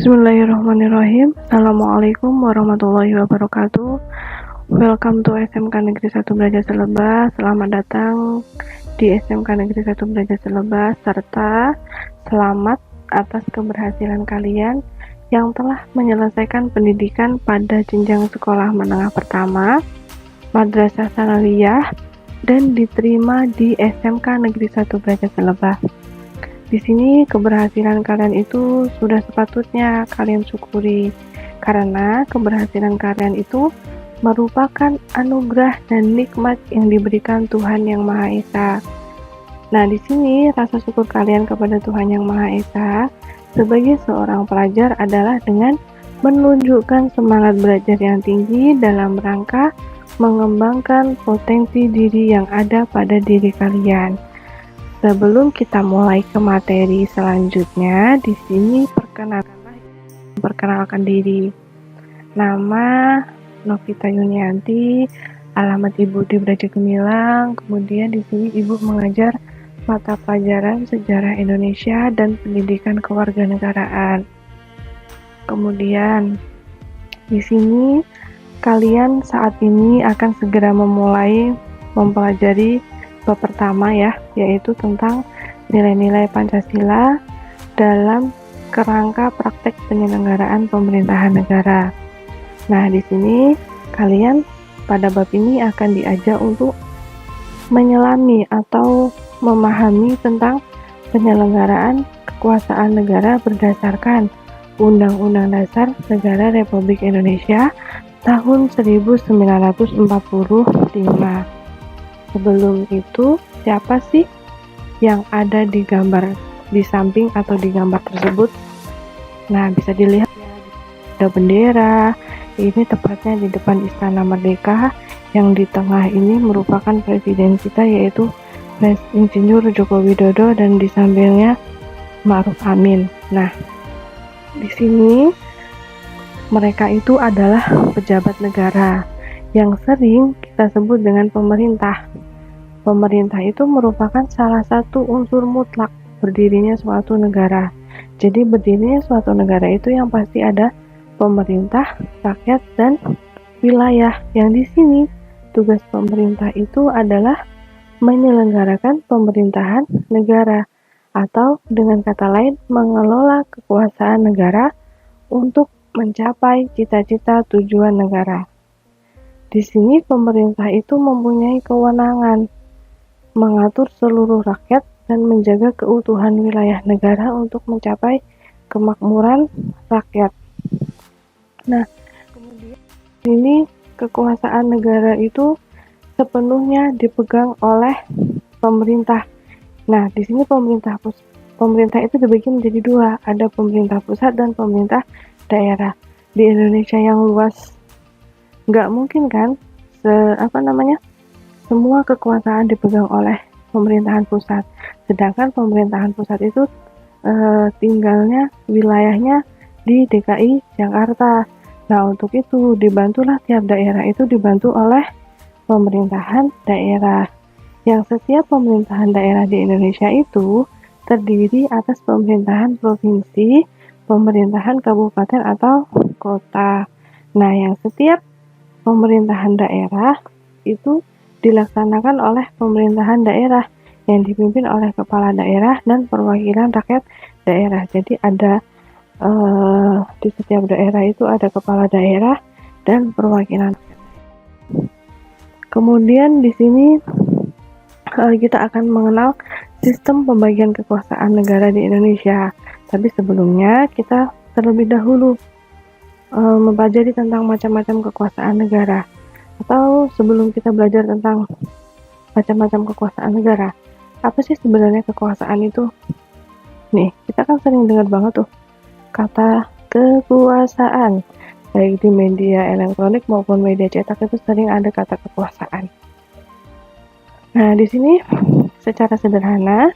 Bismillahirrahmanirrahim. Assalamualaikum warahmatullahi wabarakatuh. Welcome to SMK Negeri 1 Braja Selebas. Selamat datang di SMK Negeri 1 Braja Selebas, serta selamat atas keberhasilan kalian yang telah menyelesaikan pendidikan pada jenjang sekolah menengah pertama, Madrasah Sanawiyah, dan diterima di SMK Negeri 1 Braja Selebas. Di sini keberhasilan kalian itu sudah sepatutnya kalian syukuri, karena keberhasilan kalian itu merupakan anugerah dan nikmat yang diberikan Tuhan Yang Maha Esa. Nah, di sini rasa syukur kalian kepada Tuhan Yang Maha Esa sebagai seorang pelajar adalah dengan menunjukkan semangat belajar yang tinggi dalam rangka mengembangkan potensi diri yang ada pada diri kalian. Sebelum kita mulai ke materi selanjutnya, di sini perkenalkan diri. Nama Novita Yunianti, alamat Ibu di Braja Gemilang. Kemudian di sini Ibu mengajar mata pelajaran Sejarah Indonesia dan Pendidikan Kewarganegaraan. Kemudian di sini kalian saat ini akan segera memulai mempelajari bab pertama ya, yaitu tentang nilai-nilai Pancasila dalam kerangka praktek penyelenggaraan pemerintahan negara. Nah, di sini kalian pada bab ini akan diajak untuk menyelami atau memahami tentang penyelenggaraan kekuasaan negara berdasarkan Undang-Undang Dasar Negara Republik Indonesia tahun 1945. Sebelum itu, siapa sih yang ada di gambar di samping atau di gambar tersebut? Nah, bisa dilihat ada bendera. Ini tepatnya di depan Istana Merdeka, yang di tengah ini merupakan presiden kita, yaitu Insinyur Joko Widodo, dan di sampingnya Ma'ruf Amin. Nah, di sini mereka itu adalah pejabat negara yang sering kita sebut dengan pemerintah. Pemerintah itu merupakan salah satu unsur mutlak berdirinya suatu negara. Jadi berdirinya suatu negara itu yang pasti ada pemerintah, rakyat, dan wilayah. Yang di sini tugas pemerintah itu adalah menyelenggarakan pemerintahan negara, atau dengan kata lain mengelola kekuasaan negara untuk mencapai cita-cita tujuan negara. Di sini pemerintah itu mempunyai kewenangan mengatur seluruh rakyat dan menjaga keutuhan wilayah negara untuk mencapai kemakmuran rakyat. Nah, kemudian ini kekuasaan negara itu sepenuhnya dipegang oleh pemerintah. Nah, di sini pemerintah itu dibagi menjadi dua, ada pemerintah pusat dan pemerintah daerah. Di Indonesia yang luas, nggak mungkin kan semua kekuasaan dipegang oleh pemerintahan pusat, sedangkan pemerintahan pusat itu tinggalnya wilayahnya di DKI Jakarta. Nah, untuk itu dibantulah tiap daerah itu dibantu oleh pemerintahan daerah, yang setiap pemerintahan daerah di Indonesia itu terdiri atas pemerintahan provinsi, pemerintahan kabupaten atau kota. Nah, yang setiap pemerintahan daerah itu dilaksanakan oleh pemerintahan daerah yang dipimpin oleh kepala daerah dan perwakilan rakyat daerah. Jadi ada di setiap daerah itu ada kepala daerah dan perwakilan. Kemudian di sini kita akan mengenal sistem pembagian kekuasaan negara di Indonesia. Tapi sebelumnya kita terlebih dahulu mempelajari tentang macam-macam kekuasaan negara. Atau sebelum kita belajar tentang macam-macam kekuasaan negara, apa sih sebenarnya kekuasaan itu? Nih, kita kan sering dengar banget tuh kata kekuasaan, baik di media elektronik maupun media cetak itu sering ada kata kekuasaan. Nah, di sini secara sederhana,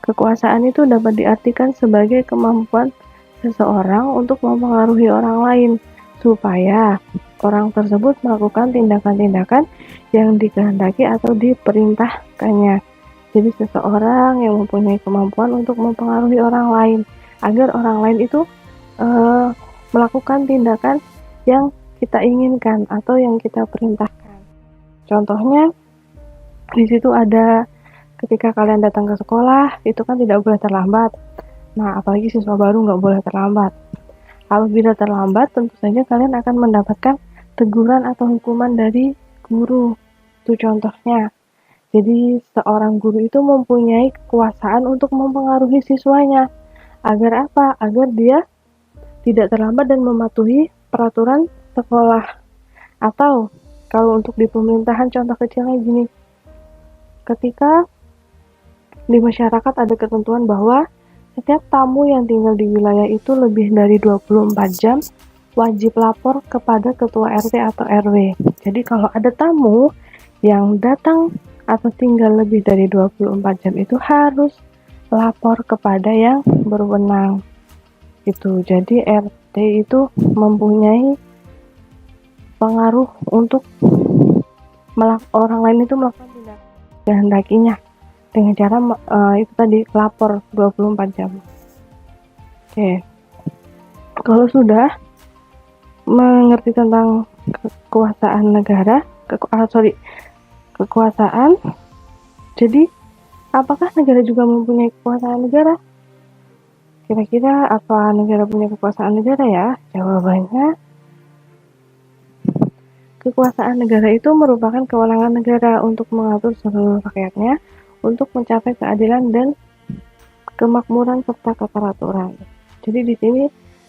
kekuasaan itu dapat diartikan sebagai kemampuan seseorang untuk mempengaruhi orang lain supaya orang tersebut melakukan tindakan-tindakan yang dikehendaki atau diperintahkannya. Jadi seseorang yang mempunyai kemampuan untuk mempengaruhi orang lain agar orang lain itu uh, melakukan tindakan yang kita inginkan atau yang kita perintahkan. Contohnya, di situ ada ketika kalian datang ke sekolah, itu kan tidak boleh terlambat. Nah, apalagi siswa baru nggak boleh terlambat. Apabila terlambat, tentu saja kalian akan mendapatkan teguran atau hukuman dari guru. Itu contohnya. Jadi, seorang guru itu mempunyai kekuasaan untuk mempengaruhi siswanya. Agar apa? Agar dia tidak terlambat dan mematuhi peraturan sekolah. Atau, kalau untuk di pemerintahan, contoh kecilnya gini. Ketika di masyarakat ada ketentuan bahwa setiap tamu yang tinggal di wilayah itu lebih dari 24 jam wajib lapor kepada ketua RT atau RW. Jadi kalau ada tamu yang datang atau tinggal lebih dari 24 jam itu harus lapor kepada yang berwenang. Itu. Jadi RT itu mempunyai pengaruh untuk orang lain itu melakukan tindakan kehendakinya dengan cara itu tadi lapor 24 jam. Oke. Kalau sudah mengerti tentang kekuasaan negara, kekuasaan. Jadi, apakah negara juga mempunyai kekuasaan negara? Kira-kira apa negara punya kekuasaan negara ya? Jawabannya, kekuasaan negara itu merupakan kewenangan negara untuk mengatur seluruh rakyatnya untuk mencapai keadilan dan kemakmuran serta keteraturan. Jadi di sini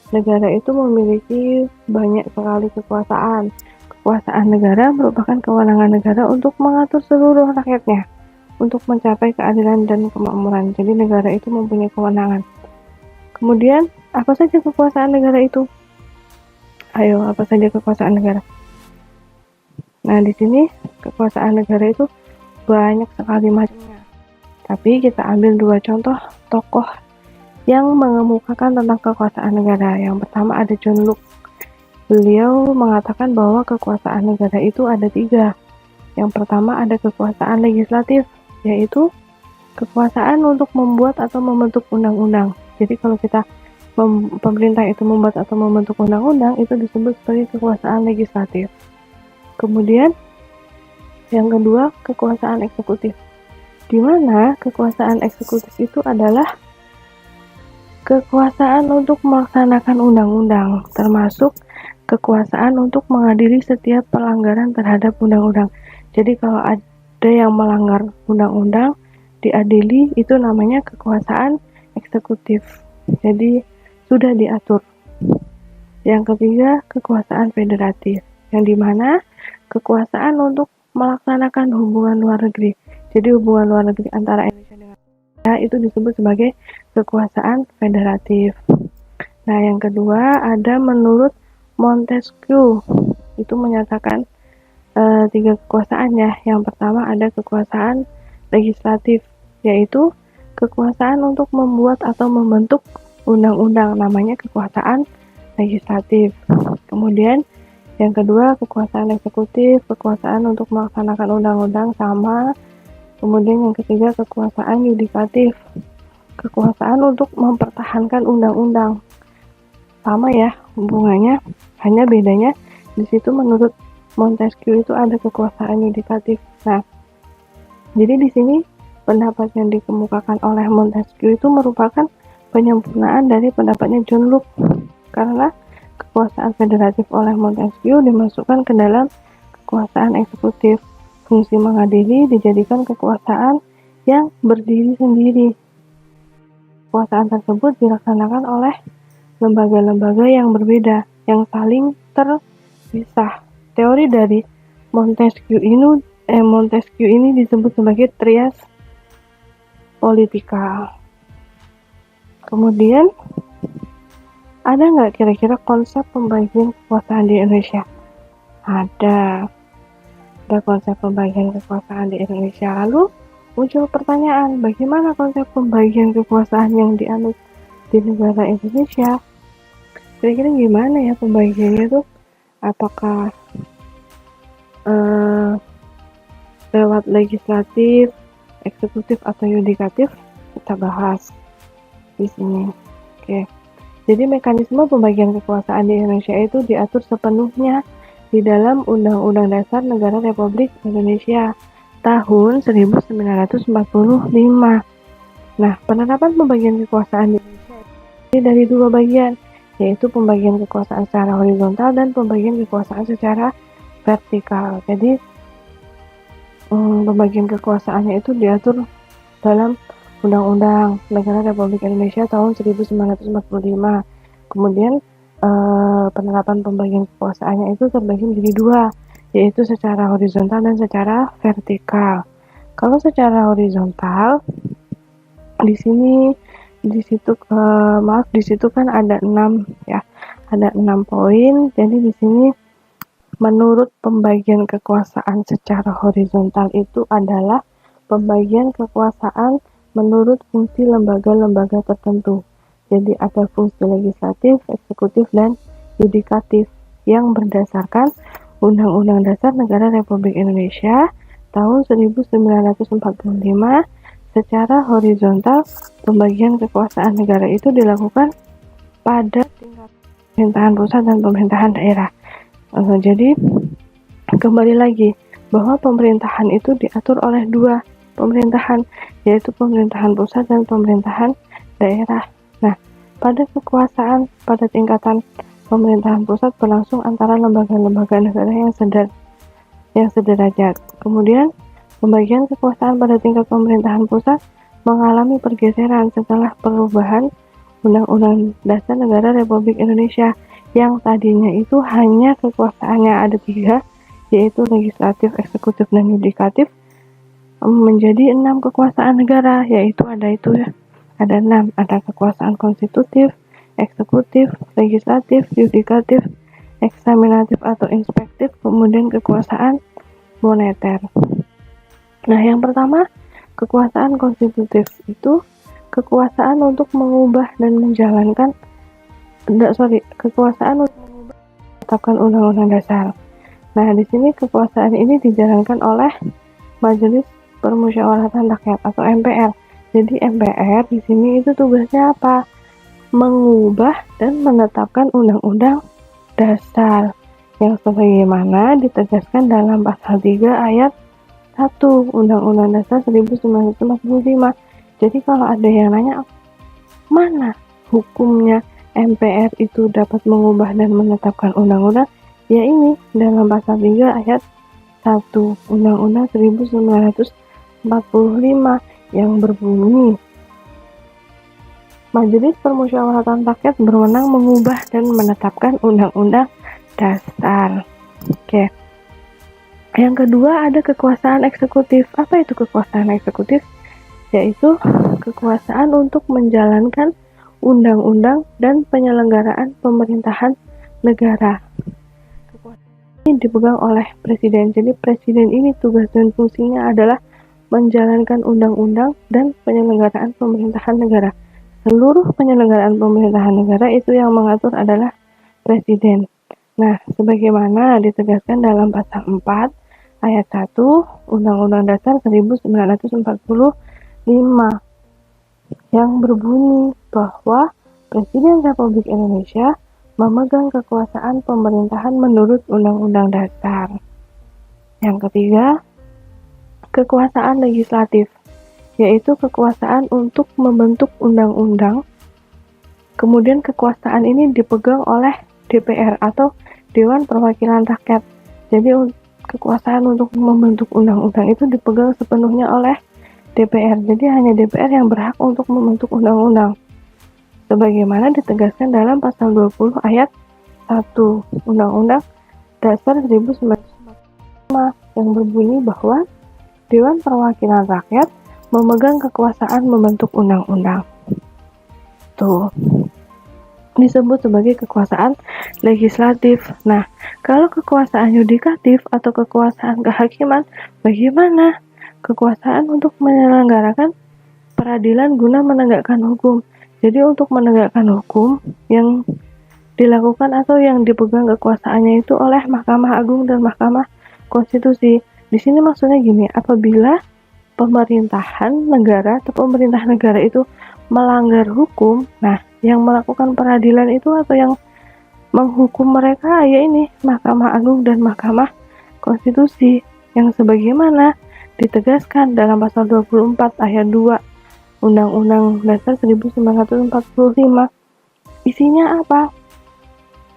negara itu memiliki banyak sekali kekuasaan. Kekuasaan negara merupakan kewenangan negara untuk mengatur seluruh rakyatnya untuk mencapai keadilan dan kemakmuran. Jadi negara itu mempunyai kewenangan. Kemudian, apa saja kekuasaan negara itu? Ayo, apa saja kekuasaan negara? Nah, di sini kekuasaan negara itu banyak sekali macamnya. Tapi kita ambil 2 contoh tokoh yang mengemukakan tentang kekuasaan negara. Yang pertama ada John Locke. Beliau mengatakan bahwa kekuasaan negara itu ada 3. Yang pertama ada kekuasaan legislatif, yaitu kekuasaan untuk membuat atau membentuk undang-undang. Jadi kalau kita pemerintah itu membuat atau membentuk undang-undang, itu disebut sebagai kekuasaan legislatif. Kemudian yang kedua, kekuasaan eksekutif. Di mana kekuasaan eksekutif itu adalah kekuasaan untuk melaksanakan undang-undang, termasuk kekuasaan untuk mengadili setiap pelanggaran terhadap undang-undang. Jadi kalau ada yang melanggar undang-undang, diadili, itu namanya kekuasaan eksekutif. Jadi sudah diatur. Yang ketiga, kekuasaan federatif, yang dimana kekuasaan untuk melaksanakan hubungan luar negeri. Jadi hubungan luar negeri antara Indonesia dengan Amerika itu disebut sebagai kekuasaan federatif. Nah, yang kedua ada menurut Montesquieu, itu menyatakan 3 kekuasaan ya. Yang pertama ada kekuasaan legislatif, yaitu kekuasaan untuk membuat atau membentuk undang-undang, namanya kekuasaan legislatif. Kemudian yang kedua kekuasaan eksekutif, kekuasaan untuk melaksanakan undang-undang sama. Kemudian yang ketiga kekuasaan yudikatif, kekuasaan untuk mempertahankan undang-undang. Sama ya hubungannya, hanya bedanya di situ menurut Montesquieu itu ada kekuasaan yudikatif. Nah, jadi di sini pendapat yang dikemukakan oleh Montesquieu itu merupakan penyempurnaan dari pendapatnya John Locke, karena kekuasaan federatif oleh Montesquieu dimasukkan ke dalam kekuasaan eksekutif. Fungsi mengadili dijadikan kekuasaan yang berdiri sendiri. Kekuasaan tersebut dilaksanakan oleh lembaga-lembaga yang berbeda, yang saling terpisah. Teori dari Montesquieu ini disebut sebagai trias politika. Kemudian, ada nggak kira-kira konsep pembagian kekuasaan di Indonesia? Ada konsep pembagian kekuasaan di Indonesia. Lalu muncul pertanyaan, bagaimana konsep pembagian kekuasaan yang dianut di negara Indonesia? Kira-kira gimana ya pembagiannya tuh? Apakah lewat legislatif, eksekutif, atau yudikatif? Kita bahas di sini. Oke. Jadi mekanisme pembagian kekuasaan di Indonesia itu diatur sepenuhnya di dalam Undang-Undang Dasar Negara Republik Indonesia tahun 1945. Nah, penerapan pembagian kekuasaan di Indonesia ini dari dua bagian, yaitu pembagian kekuasaan secara horizontal dan pembagian kekuasaan secara vertikal. Jadi, pembagian kekuasaannya itu diatur dalam Undang-Undang Negara Republik Indonesia tahun 1945. Kemudian penerapan pembagian kekuasaannya itu terbagi menjadi dua, yaitu secara horizontal dan secara vertikal. Kalau secara horizontal, di situ kan ada 6 ya, ada 6 poin. Jadi di sini menurut pembagian kekuasaan secara horizontal itu adalah pembagian kekuasaan menurut fungsi lembaga-lembaga tertentu. Jadi ada fungsi legislatif, eksekutif, dan yudikatif yang berdasarkan Undang-Undang Dasar Negara Republik Indonesia tahun 1945. Secara horizontal, pembagian kekuasaan negara itu dilakukan pada tingkat pemerintahan pusat dan pemerintahan daerah. Jadi, kembali lagi, bahwa pemerintahan itu diatur oleh dua pemerintahan, yaitu pemerintahan pusat dan pemerintahan daerah. Nah, pada kekuasaan pada tingkatan pemerintahan pusat berlangsung antara lembaga-lembaga negara yang sederajat. Kemudian, pembagian kekuasaan pada tingkat pemerintahan pusat mengalami pergeseran setelah perubahan Undang-Undang Dasar Negara Republik Indonesia yang tadinya itu hanya kekuasaannya ada 3, yaitu legislatif, eksekutif, dan yudikatif, menjadi 6 kekuasaan negara, yaitu ada 6, ada kekuasaan konstitutif, eksekutif, legislatif, yudikatif, eksaminatif atau inspektif, kemudian kekuasaan moneter. Nah, yang pertama, kekuasaan konstitutif itu kekuasaan untuk mengubah dan menjalankan kekuasaan untuk menetapkan undang-undang dasar. Nah, di sini kekuasaan ini dijalankan oleh Majelis Permusyawaratan Rakyat atau MPR. Jadi MPR di sini itu tugasnya apa? Mengubah dan menetapkan undang-undang dasar yang sebagaimana ditegaskan dalam pasal 3 ayat 1 Undang-Undang Dasar 1945. Jadi kalau ada yang nanya, mana hukumnya MPR itu dapat mengubah dan menetapkan undang-undang? Ya ini, dalam pasal 3 ayat 1 Undang-Undang 1945 yang berbunyi, Majelis Permusyawaratan Rakyat berwenang mengubah dan menetapkan undang-undang dasar. Oke. Yang kedua ada kekuasaan eksekutif. Apa itu kekuasaan eksekutif? Yaitu kekuasaan untuk menjalankan undang-undang dan penyelenggaraan pemerintahan negara. Kekuasaan ini dipegang oleh presiden. Jadi presiden ini tugas dan fungsinya adalah menjalankan undang-undang dan penyelenggaraan pemerintahan negara. Seluruh penyelenggaraan pemerintahan negara itu yang mengatur adalah presiden. Nah, sebagaimana ditegaskan dalam pasal 4 ayat 1 Undang-Undang Dasar 1945 yang berbunyi bahwa Presiden Republik Indonesia memegang kekuasaan pemerintahan menurut Undang-Undang Dasar. Yang ketiga, kekuasaan legislatif, yaitu kekuasaan untuk membentuk undang-undang. Kemudian kekuasaan ini dipegang oleh DPR atau Dewan Perwakilan Rakyat. Jadi kekuasaan untuk membentuk undang-undang itu dipegang sepenuhnya oleh DPR. Jadi hanya DPR yang berhak untuk membentuk undang-undang. Sebagaimana ditegaskan dalam pasal 20 ayat 1 Undang-Undang Dasar 1945 yang berbunyi bahwa Dewan Perwakilan Rakyat memegang kekuasaan membentuk undang-undang. Tuh, disebut sebagai kekuasaan legislatif. Nah, kalau kekuasaan yudikatif atau kekuasaan kehakiman, bagaimana? Kekuasaan untuk menyelenggarakan peradilan guna menegakkan hukum. Jadi untuk menegakkan hukum yang dilakukan atau yang dipegang kekuasaannya itu oleh Mahkamah Agung dan Mahkamah Konstitusi. Di sini maksudnya gini, apabila pemerintahan negara atau pemerintah negara itu melanggar hukum, nah yang melakukan peradilan itu atau yang menghukum mereka ya ini Mahkamah Agung dan Mahkamah Konstitusi, yang sebagaimana ditegaskan dalam pasal 24 ayat 2 Undang-Undang Dasar 1945. Isinya apa?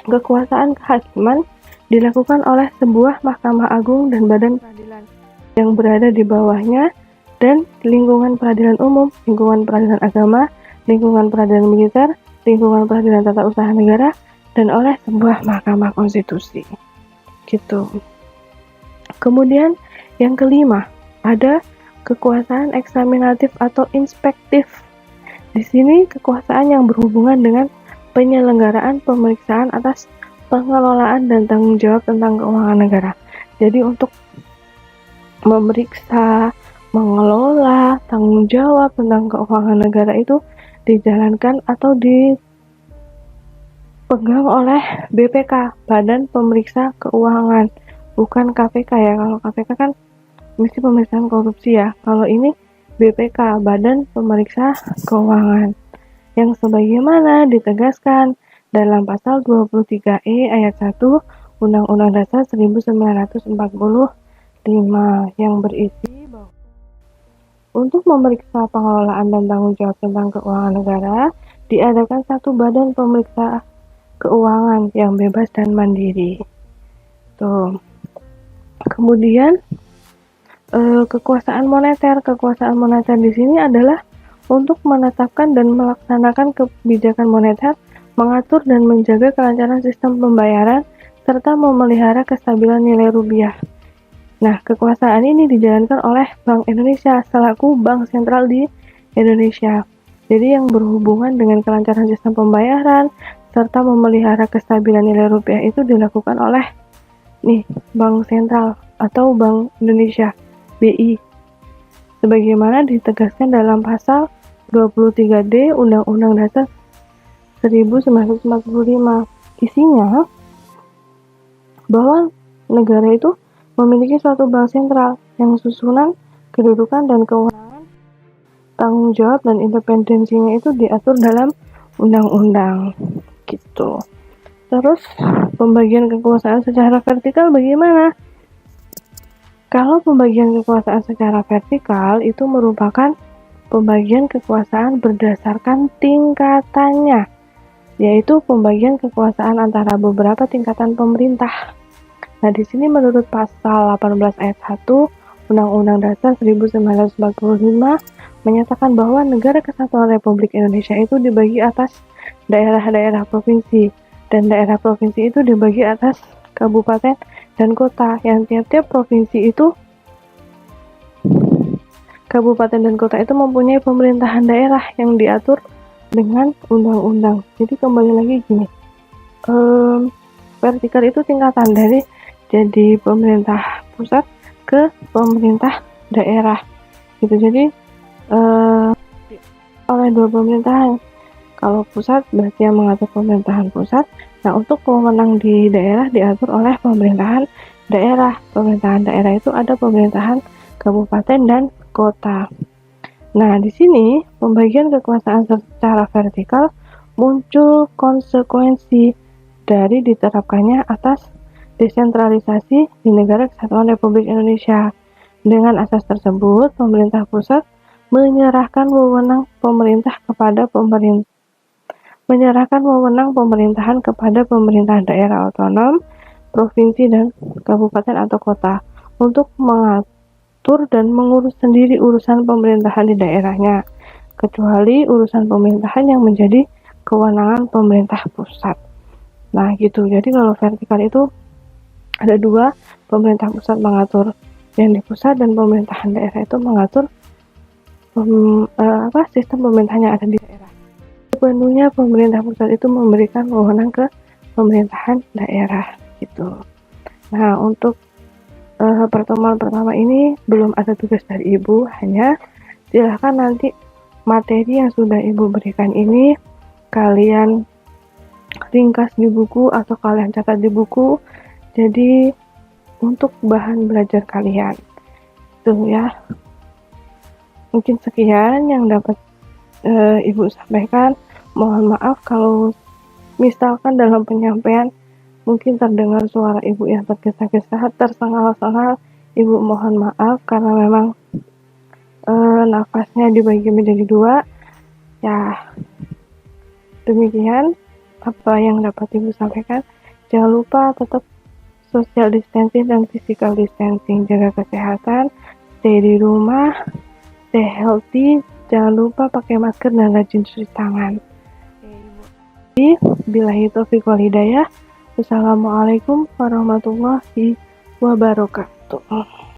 Kekuasaan kehakiman dilakukan oleh sebuah Mahkamah Agung dan badan peradilan yang berada di bawahnya, dan lingkungan peradilan umum, lingkungan peradilan agama, lingkungan peradilan militer, lingkungan peradilan tata usaha negara, dan oleh sebuah Mahkamah Konstitusi. Gitu. Kemudian yang kelima, ada kekuasaan eksaminatif atau inspektif. Di sini kekuasaan yang berhubungan dengan penyelenggaraan pemeriksaan atas pengelolaan dan tanggung jawab tentang keuangan negara. Jadi untuk memeriksa, mengelola, tanggung jawab tentang keuangan negara itu dijalankan atau dipegang oleh BPK, Badan Pemeriksa Keuangan, bukan KPK ya. Kalau KPK kan mesti pemeriksaan korupsi ya. Kalau ini BPK, Badan Pemeriksa Keuangan, yang sebagaimana ditegaskan dalam pasal 23E ayat 1 Undang-Undang Dasar 1945 yang berisi bahwa untuk memeriksa pengelolaan dan tanggung jawab tentang keuangan negara diadakan satu badan pemeriksa keuangan yang bebas dan mandiri. Tuh. Kemudian kekuasaan moneter. Kekuasaan moneter di sini adalah untuk menetapkan dan melaksanakan kebijakan moneter, mengatur dan menjaga kelancaran sistem pembayaran, serta memelihara kestabilan nilai rupiah. Nah, kekuasaan ini dijalankan oleh Bank Indonesia selaku bank sentral di Indonesia. Jadi yang berhubungan dengan kelancaran sistem pembayaran serta memelihara kestabilan nilai rupiah itu dilakukan oleh Bank Sentral atau Bank Indonesia, BI. Sebagaimana ditegaskan dalam pasal 23D Undang-Undang Dasar 1945. Isinya bahwa negara itu memiliki suatu bank sentral yang susunan, kedudukan, dan kewenangan, tanggung jawab, dan independensinya itu diatur dalam undang-undang. Gitu. Terus pembagian kekuasaan secara vertikal bagaimana? Kalau pembagian kekuasaan secara vertikal itu merupakan pembagian kekuasaan berdasarkan tingkatannya, yaitu pembagian kekuasaan antara beberapa tingkatan pemerintah. Nah, di sini menurut pasal 18 ayat 1 Undang-Undang Dasar 1945 menyatakan bahwa Negara Kesatuan Republik Indonesia itu dibagi atas daerah-daerah provinsi, dan daerah provinsi itu dibagi atas kabupaten dan kota, yang tiap-tiap provinsi itu, kabupaten dan kota itu mempunyai pemerintahan daerah yang diatur dengan undang-undang. Jadi kembali lagi gini, vertikal itu tingkatan dari jadi pemerintah pusat ke pemerintah daerah gitu. Jadi oleh dua pemerintahan. Kalau pusat berarti yang mengatur pemerintahan pusat. Nah, untuk wewenang di daerah diatur oleh pemerintahan daerah. Pemerintahan daerah itu ada pemerintahan kabupaten dan kota. Nah, di sini pembagian kekuasaan secara vertikal muncul konsekuensi dari diterapkannya atas desentralisasi di Negara Kesatuan Republik Indonesia. Dengan asas tersebut, pemerintah pusat menyerahkan wewenang pemerintahan kepada pemerintahan daerah otonom, provinsi dan kabupaten atau kota untuk mengatur dan mengurus sendiri urusan pemerintahan di daerahnya, kecuali urusan pemerintahan yang menjadi kewenangan pemerintah pusat. Nah, gitu. Jadi kalau vertikal itu ada dua, pemerintah pusat mengatur yang di pusat dan pemerintahan daerah itu mengatur sistem pemerintahan yang ada di daerah. Sepenuhnya pemerintah pusat itu memberikan wewenang ke pemerintahan daerah gitu. Nah, untuk pertemuan pertama ini belum ada tugas dari Ibu, hanya silahkan nanti materi yang sudah Ibu berikan ini kalian ringkas di buku atau kalian catat di buku. Jadi untuk bahan belajar kalian itu ya. Mungkin sekian yang dapat Ibu sampaikan. Mohon maaf kalau misalkan dalam penyampaian mungkin terdengar suara Ibu yang tergesa-gesa, tersengal-sengal. Ibu mohon maaf karena memang nafasnya dibagi menjadi 2. Ya, demikian apa yang dapat Ibu sampaikan. Jangan lupa tetap social distancing dan physical distancing. Jaga kesehatan, stay di rumah, stay healthy. Jangan lupa pakai masker dan rajin cuci tangan. Billahi taufiq wal hidayah. Wassalamualaikum warahmatullahi wabarakatuh.